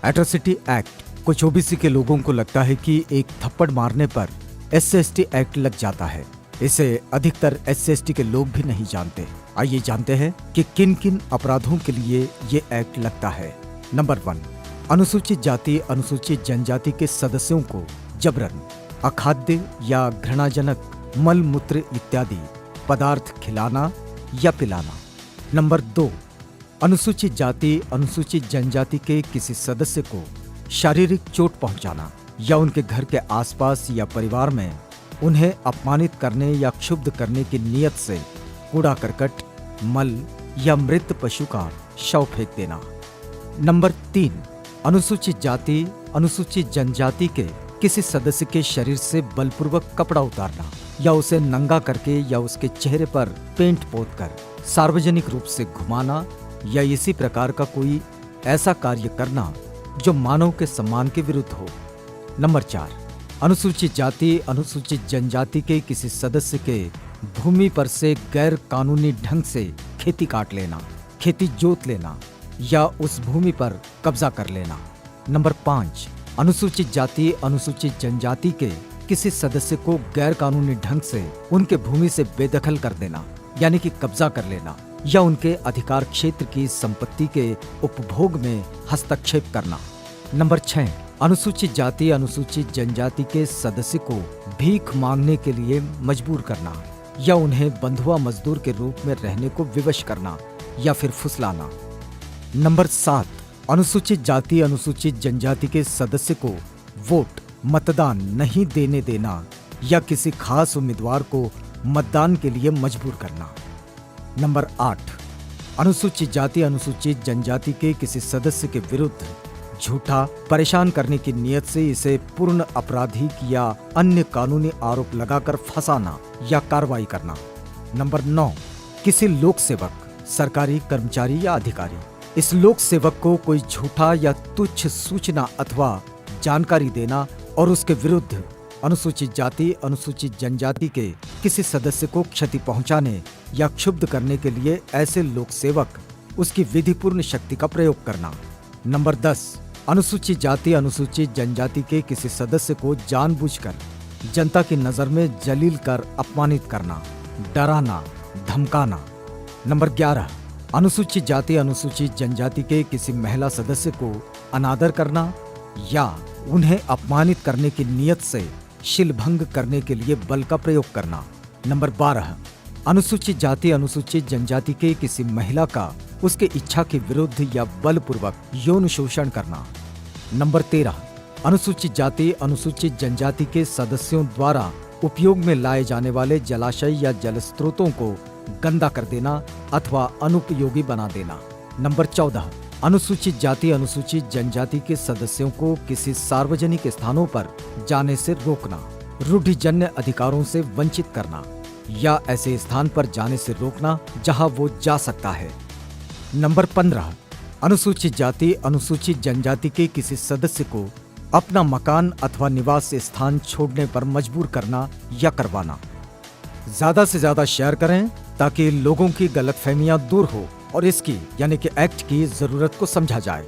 Atrocity act कुछ OBC के लोगों को लगता है कि एक थप्पड़ मारने पर SC/ST एक्ट लग जाता है। इसे अधिकतर SC/ST के लोग भी नहीं जानते। आइए जानते हैं कि किन किन अपराधों के लिए ये एक्ट लगता है। नंबर 1, अनुसूचित जाति अनुसूचित जनजाति के सदस्यों को जबरन अखाद्य या घृणाजनक मल मूत्र इत्यादि पदार्थ खिलाना या पिलाना। नंबर 2, अनुसूचित जाति अनुसूचित जनजाति के किसी सदस्य को शारीरिक चोट पहुंचाना या उनके घर के आसपास या परिवार में उन्हें अपमानित करने या क्षुब्ध करने की नियत से कूड़ा करकट, मल या मृत पशु का शव फेंक देना। नंबर 3, अनुसूचित जाति अनुसूचित जनजाति के किसी सदस्य के शरीर से बलपूर्वक कपड़ा उतारना या उसे नंगा करके या उसके चेहरे पर पेंट पोतकर सार्वजनिक रूप से घुमाना या इसी प्रकार का कोई ऐसा कार्य करना जो मानव के सम्मान के विरुद्ध हो। नंबर 4, अनुसूचित जाति अनुसूचित जनजाति के किसी सदस्य के भूमि पर से गैर कानूनी ढंग से खेती काट लेना, खेती जोत लेना या उस भूमि पर कब्जा कर लेना। नंबर 5, अनुसूचित जाति अनुसूचित जनजाति के किसी सदस्य को गैर कानूनी ढंग से उनके भूमि से बेदखल कर देना यानी कि कब्जा कर लेना या उनके अधिकार क्षेत्र की संपत्ति के उपभोग में हस्तक्षेप करना। नंबर 6, अनुसूचित जाति अनुसूचित जनजाति के सदस्य को भीख मांगने के लिए मजबूर करना या उन्हें बंधुआ मजदूर के रूप में रहने को विवश करना या फिर फुसलाना। नंबर 7, अनुसूचित जाति अनुसूचित जनजाति के सदस्य को वोट मतदान नहीं देने देना या किसी खास उम्मीदवार को मतदान के लिए मजबूर करना। नंबर 8, अनुसूचित जाति अनुसूचित जनजाति के किसी सदस्य के विरुद्ध झूठा परेशान करने की नियत से इसे पूर्ण आपराधिक या अन्य कानूनी आरोप लगाकर फंसाना या कार्रवाई करना। नंबर 9, किसी लोक सेवक, सरकारी कर्मचारी या अधिकारी, इस लोक सेवक को कोई झूठा या तुच्छ सूचना अथवा जानकारी देना और उसके विरुद्ध अनुसूचित जाति अनुसूचित जनजाति के किसी सदस्य को क्षति पहुंचाने या क्षुब्ध करने के लिए ऐसे लोक सेवक उसकी विधिपूर्ण शक्ति का प्रयोग करना। नंबर 10, अनुसूचित जाति अनुसूचित जनजाति के किसी सदस्य को जानबूझकर जनता की नजर में जलील कर अपमानित करना, डराना, धमकाना। नंबर 11, अनुसूचित जाति अनुसूचित जनजाति के किसी महिला सदस्य को अनादर करना या उन्हें अपमानित करने की नियत से शीलभंग करने के लिए बल का प्रयोग करना। नंबर 12, अनुसूचित जाति अनुसूचित जनजाति के किसी महिला का उसके इच्छा के विरुद्ध या बलपूर्वक यौन शोषण करना। नंबर 13, अनुसूचित जाति अनुसूचित जनजाति के सदस्यों द्वारा उपयोग में लाए जाने वाले जलाशय या जल स्रोतों को गंदा कर देना अथवा अनुपयोगी बना देना। नंबर 14, अनुसूचित जाति अनुसूचित जनजाति के सदस्यों को किसी सार्वजनिक स्थानों पर जाने से रोकना, रूढ़िजन्य अधिकारों से वंचित करना या ऐसे स्थान पर जाने से रोकना जहां वो जा सकता है। नंबर 15, अनुसूचित जाति अनुसूचित जनजाति के किसी सदस्य को अपना मकान अथवा निवास स्थान छोड़ने पर मजबूर करना या करवाना। ज्यादा से ज्यादा शेयर करें ताकि लोगों की गलतफहमियां दूर हो और इसकी यानी कि एक्ट की जरूरत को समझा जाए।